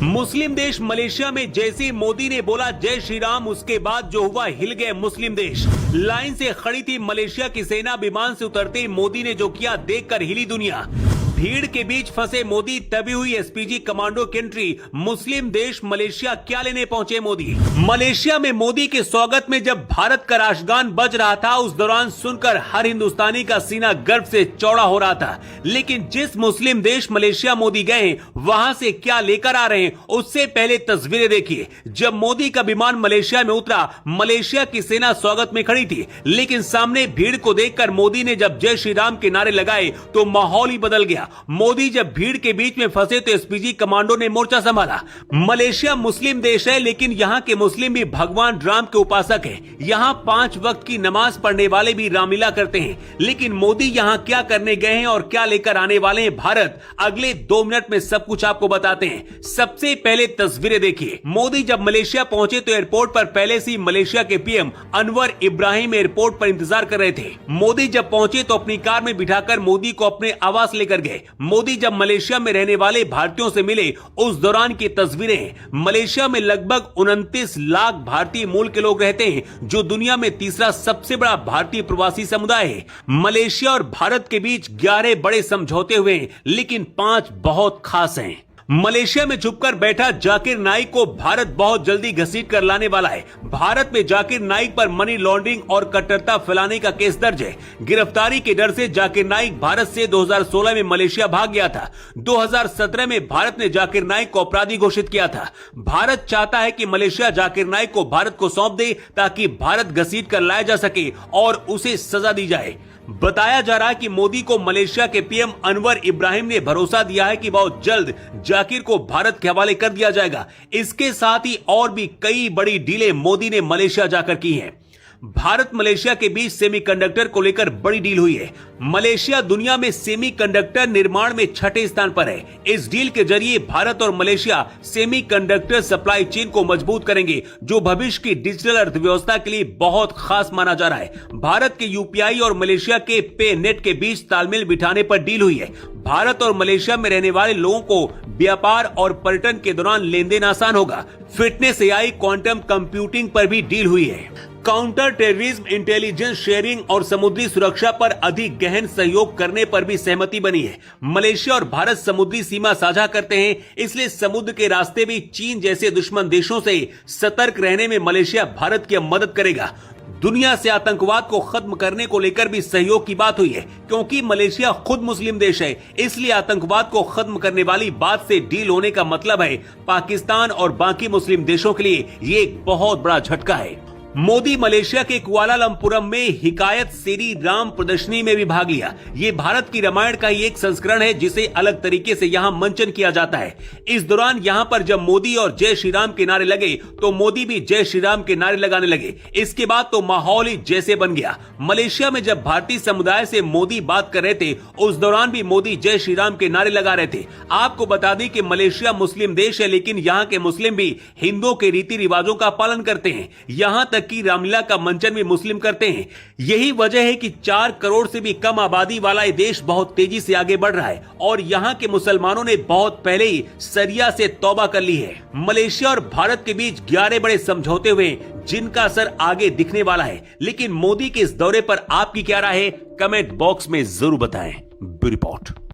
मुस्लिम देश मलेशिया में जैसे मोदी ने बोला जय श्री राम, उसके बाद जो हुआ हिल गए मुस्लिम देश। लाइन से खड़ी थी मलेशिया की सेना, विमान से उतरते ही मोदी ने जो किया देखकर हिली दुनिया। भीड़ के बीच फंसे मोदी, तभी हुई एसपीजी कमांडो की एंट्री। मुस्लिम देश मलेशिया क्या लेने पहुंचे मोदी। मलेशिया में मोदी के स्वागत में जब भारत का राष्ट्रगान बज रहा था, उस दौरान सुनकर हर हिंदुस्तानी का सीना गर्व से चौड़ा हो रहा था। लेकिन जिस मुस्लिम देश मलेशिया मोदी गए, वहां से क्या लेकर आ रहे हैं, उससे पहले तस्वीरें देखिए। जब मोदी का विमान मलेशिया में उतरा, मलेशिया की सेना स्वागत में खड़ी थी, लेकिन सामने भीड़ को देखकर मोदी ने जब जय श्री राम के नारे लगाए तो माहौल ही बदल गया। मोदी जब भीड़ के बीच में फंसे तो एसपीजी कमांडो ने मोर्चा संभाला। मलेशिया मुस्लिम देश है, लेकिन यहाँ के मुस्लिम भी भगवान राम के उपासक हैं। यहाँ 5 वक्त की नमाज पढ़ने वाले भी रामलीला करते हैं। लेकिन मोदी यहाँ क्या करने गए हैं और क्या लेकर आने वाले हैं भारत, अगले 2 मिनट में सब कुछ आपको बताते हैं। सबसे पहले तस्वीरें देखिए। मोदी जब मलेशिया पहुंचे तो एयरपोर्ट पर पहले से मलेशिया के पीएम अनवर इब्राहिम एयरपोर्ट पर इंतजार कर रहे थे। मोदी जब पहुंचे तो अपनी कार में बिठाकर मोदी को अपने आवास लेकर गए। मोदी जब मलेशिया में रहने वाले भारतीयों से मिले, उस दौरान की तस्वीरें। मलेशिया में लगभग 29 लाख भारतीय मूल के लोग रहते हैं, जो दुनिया में तीसरा सबसे बड़ा भारतीय प्रवासी समुदाय है। मलेशिया और भारत के बीच 11 बड़े समझौते हुए हैं, लेकिन 5 बहुत खास हैं। मलेशिया में छुपकर बैठा जाकिर नाइक को भारत बहुत जल्दी घसीट कर लाने वाला है। भारत में जाकिर नाइक पर मनी लॉन्ड्रिंग और कट्टरता फैलाने का केस दर्ज है। गिरफ्तारी के डर से जाकिर नाइक भारत से 2016 में मलेशिया भाग गया था। 2017 में भारत ने जाकिर नाइक को अपराधी घोषित किया था। भारत चाहता है कि मलेशिया जाकिर नाइक को भारत को सौंप दे, ताकि भारत घसीट कर लाया जा सके और उसे सजा दी जाए। बताया जा रहा है कि मोदी को मलेशिया के पीएम अनवर इब्राहिम ने भरोसा दिया है कि बहुत जल्द जाकिर को भारत के हवाले कर दिया जाएगा। इसके साथ ही और भी कई बड़ी डीलें मोदी ने मलेशिया जाकर की हैं। भारत मलेशिया के बीच सेमीकंडक्टर को लेकर बड़ी डील हुई है। मलेशिया दुनिया में सेमीकंडक्टर निर्माण में 6ठे स्थान पर है। इस डील के जरिए भारत और मलेशिया सेमीकंडक्टर सप्लाई चेन को मजबूत करेंगे, जो भविष्य की डिजिटल अर्थव्यवस्था के लिए बहुत खास माना जा रहा है। भारत के यूपीआई और मलेशिया के पे नेट के बीच तालमेल बिठाने पर डील हुई है। भारत और मलेशिया में रहने वाले लोगों को व्यापार और पर्यटन के दौरान लेन देन आसान होगा। फिटनेस, एआई, क्वांटम कंप्यूटिंग पर भी डील हुई है। काउंटर टेररिज्म, इंटेलिजेंस शेयरिंग और समुद्री सुरक्षा पर अधिक गहन सहयोग करने पर भी सहमति बनी है। मलेशिया और भारत समुद्री सीमा साझा करते हैं, इसलिए समुद्र के रास्ते भी चीन जैसे दुश्मन देशों से सतर्क रहने में मलेशिया भारत की मदद करेगा। दुनिया से आतंकवाद को खत्म करने को लेकर भी सहयोग की बात हुई है। क्योंकि मलेशिया खुद मुस्लिम देश है, इसलिए आतंकवाद को खत्म करने वाली बात से डील होने का मतलब है पाकिस्तान और बाकी मुस्लिम देशों के लिए ये एक बहुत बड़ा झटका है। मोदी मलेशिया के कुआलालंपुरम में हिकायत श्री राम प्रदर्शनी में भी भाग लिया। ये भारत की रामायण का ही एक संस्करण है, जिसे अलग तरीके से यहाँ मंचन किया जाता है। इस दौरान यहाँ पर जब मोदी और जय श्री राम के नारे लगे, तो मोदी भी जय श्री राम के नारे लगाने लगे। इसके बाद तो माहौल ही जैसे बन गया। मलेशिया में जब भारतीय समुदाय से मोदी बात कर रहे थे, उस दौरान भी मोदी जय श्री राम के नारे लगा रहे थे। आपको बता दें कि मलेशिया मुस्लिम देश है, लेकिन यहाँ के मुस्लिम भी हिंदुओं के रीति रिवाजों का पालन करते हैं। यहाँ तक की रामलीला का मंचन भी मुस्लिम करते हैं। यही वजह है कि 4 करोड़ से भी कम आबादी वाला ये देश बहुत तेजी से आगे बढ़ रहा है और यहाँ के मुसलमानों ने बहुत पहले ही सरिया से तौबा कर ली है। मलेशिया और भारत के बीच 11 बड़े समझौते हुए, जिनका असर आगे दिखने वाला है। लेकिन मोदी के इस दौरे पर आपकी क्या राय है, कमेंट बॉक्स में जरूर बताएं। Bureau report.